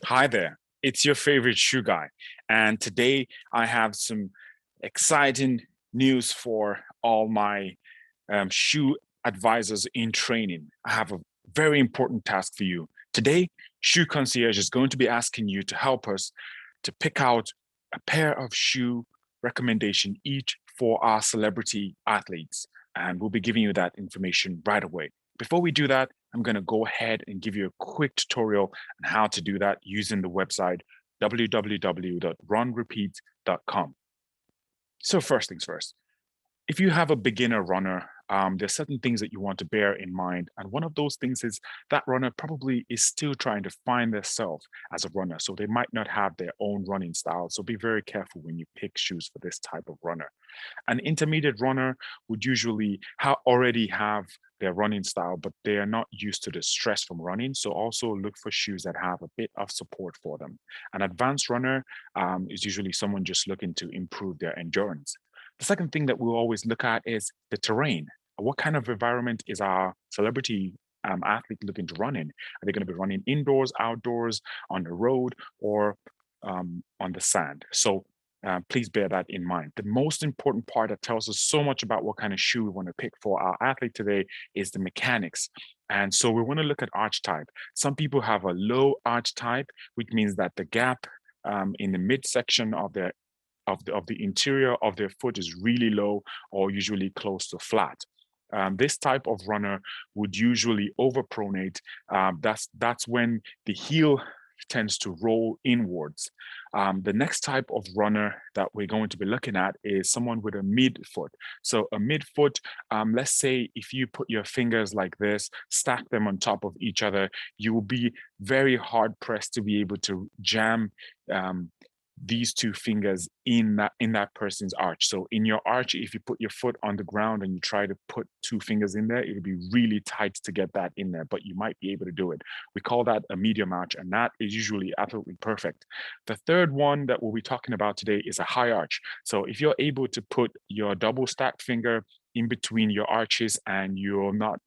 Hi there, it's your favorite shoe guy. And today I have some exciting news for all my shoe advisors in training. I have a very important task for you. Today, Shoe Concierge is going to be asking you to help us to pick out a pair of shoe recommendation each for our celebrity athletes. And we'll be giving you that information right away. Before we do that, I'm going to go ahead and give you a quick tutorial on how to do that using the website www.runrepeat.com. So first things first, if you have a beginner runner, there's certain things that you want to bear in mind. And one of those things is that runner probably is still trying to find themselves as a runner. So they might not have their own running style. So be very careful when you pick shoes for this type of runner. An intermediate runner would usually already have their running style, but they are not used to the stress from running. So also look for shoes that have a bit of support for them. An advanced runner is usually someone just looking to improve their endurance. The second thing that we'll always look at is the terrain. What kind of environment is our celebrity athlete looking to run in? Are they going to be running indoors, outdoors, on the road, or on the sand? So please bear that in mind. The most important part that tells us so much about what kind of shoe we want to pick for our athlete today is the mechanics. And so we want to look at arch type. Some people have a low arch type, which means that the gap in the midsection of the interior of their foot is really low or usually close to flat. This type of runner would usually overpronate. That's when the heel tends to roll inwards. The next type of runner that we're going to be looking at is someone with a midfoot. So a midfoot, let's say if you put your fingers like this, stack them on top of each other, you will be very hard pressed to be able to jam these two fingers in that person's arch. So in your arch, if you put your foot on the ground and you try to put two fingers in there, it'll be really tight to get that in there, but you might be able to do it. We call that a medium arch, and that is usually absolutely perfect. The third one that we'll be talking about today is a high arch. So if you're able to put your double stacked finger in between your arches and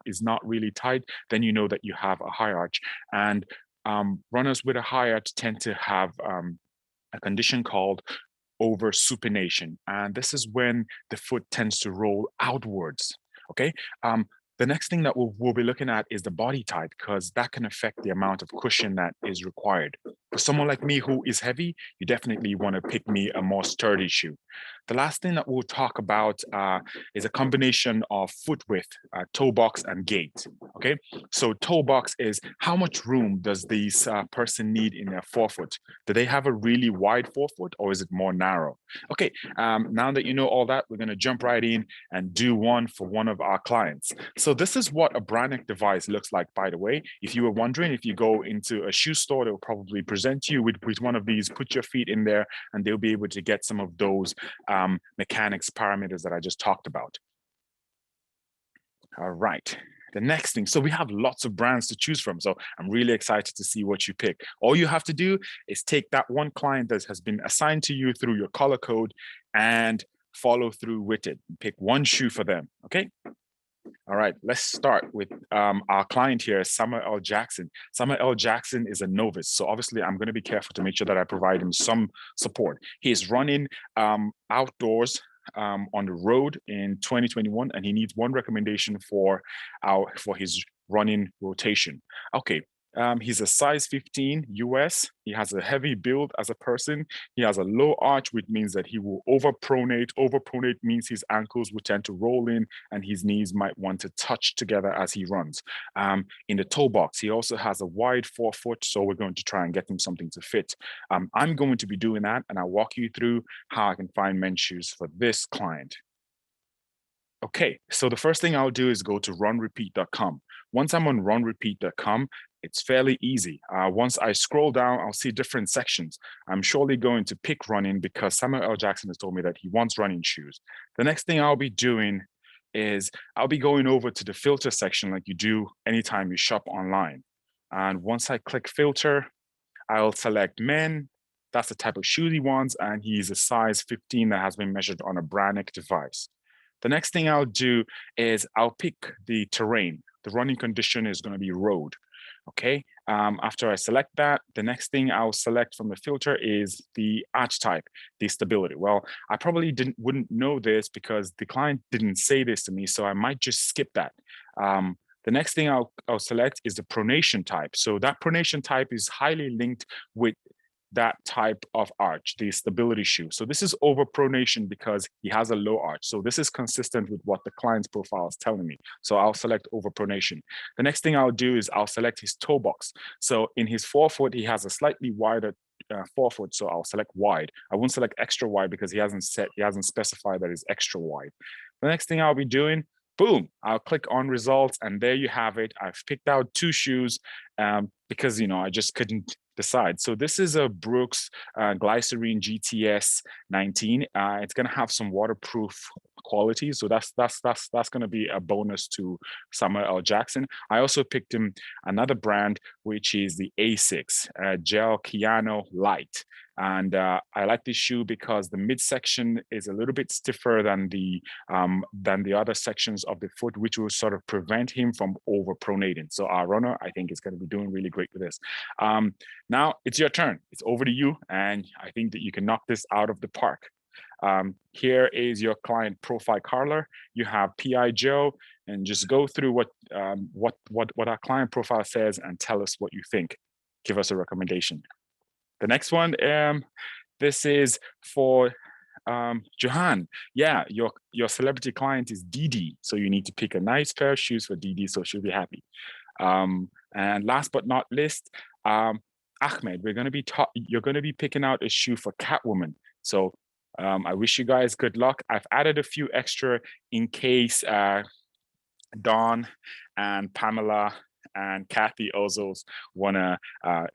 is not really tight, then you know that you have a high arch. And runners with a high arch tend to have a condition called oversupination. And this is when the foot tends to roll outwards. Okay. The next thing that we'll be looking at is the body type, because that can affect the amount of cushion that is required. For someone like me who is heavy, you definitely want to pick me a more sturdy shoe. The last thing that we'll talk about is a combination of foot width, toe box, and gait. Okay, so toe box is how much room does this person need in their forefoot? Do they have a really wide forefoot, or is it more narrow? Okay, now that you know all that, we're going to jump right in and do one for one of our clients. So this is what a Branic device looks like, by the way. If you were wondering, if you go into a shoe store, they'll probably present you with one of these, put your feet in there, and they'll be able to get some of those mechanics parameters that I just talked about. All right. The next thing, so we have lots of brands to choose from. So I'm really excited to see what you pick. All you have to do is take that one client that has been assigned to you through your color code and follow through with it. Pick one shoe for them, okay? All right, let's start with our client here, Summer L. Jackson. Summer L. Jackson is a novice, so obviously I'm going to be careful to make sure that I provide him some support. He's running outdoors on the road in 2021, and he needs one recommendation for his running rotation. Okay, he's a size 15 US. He has a heavy build as a person. He has a low arch, which means that he will overpronate. Overpronate means his ankles will tend to roll in and his knees might want to touch together as he runs. In the toe box, he also has a wide forefoot, so we're going to try and get him something to fit. I'm going to be doing that, and I'll walk you through how I can find men's shoes for this client. Okay, so the first thing I'll do is go to runrepeat.com. Once I'm on runrepeat.com, it's fairly easy. Once I scroll down, I'll see different sections. I'm surely going to pick running because Samuel L. Jackson has told me that he wants running shoes. The next thing I'll be doing is I'll be going over to the filter section like you do anytime you shop online. And once I click filter, I'll select men. That's the type of shoes he wants, and he's a size 15 that has been measured on a Branic device. The next thing I'll do is I'll pick the terrain. The running condition is going to be road. Okay, after I select that, the next thing I'll select from the filter is the arch type, the stability. Well, I probably wouldn't know this because the client didn't say this to me, so I might just skip that. The next thing I'll select is the pronation type. So that pronation type is highly linked with that type of arch, the stability shoe. So this is overpronation because he has a low arch. So this is consistent with what the client's profile is telling me. So I'll select overpronation. The next thing I'll do is I'll select his toe box. So in his forefoot, he has a slightly wider forefoot, so I'll select wide. I won't select extra wide because he hasn't specified that it's extra wide. The next thing I'll be doing, boom, I'll click on results, and there you have it. I've picked out two shoes because I just couldn't decide. So this is a Brooks Glycerine GTS 19. It's going to have some waterproof qualities, so that's going to be a bonus to Samuel L. Jackson. I also picked him another brand, which is the A6 Gel Kiano Light. And I like this shoe because the midsection is a little bit stiffer than the other sections of the foot, which will sort of prevent him from overpronating. So our runner, I think, is going to be doing really great with this. Now it's your turn. It's over to you, and I think that you can knock this out of the park. Here is your client profile color. You have PI Joe, and just go through what our client profile says and tell us what you think. Give us a recommendation. The next one, this is for Johan. Yeah, your celebrity client is Didi, so you need to pick a nice pair of shoes for Didi, so she'll be happy. And last but not least, Ahmed, you're going to be picking out a shoe for Catwoman. So I wish you guys good luck. I've added a few extra in case Dawn and Pamela and Kathy also want to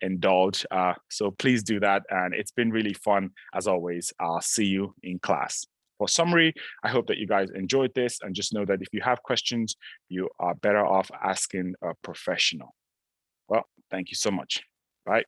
indulge. So please do that. And it's been really fun as always. I'll see you in class. For summary, I hope that you guys enjoyed this, and just know that if you have questions, you are better off asking a professional. Well, thank you so much. Bye.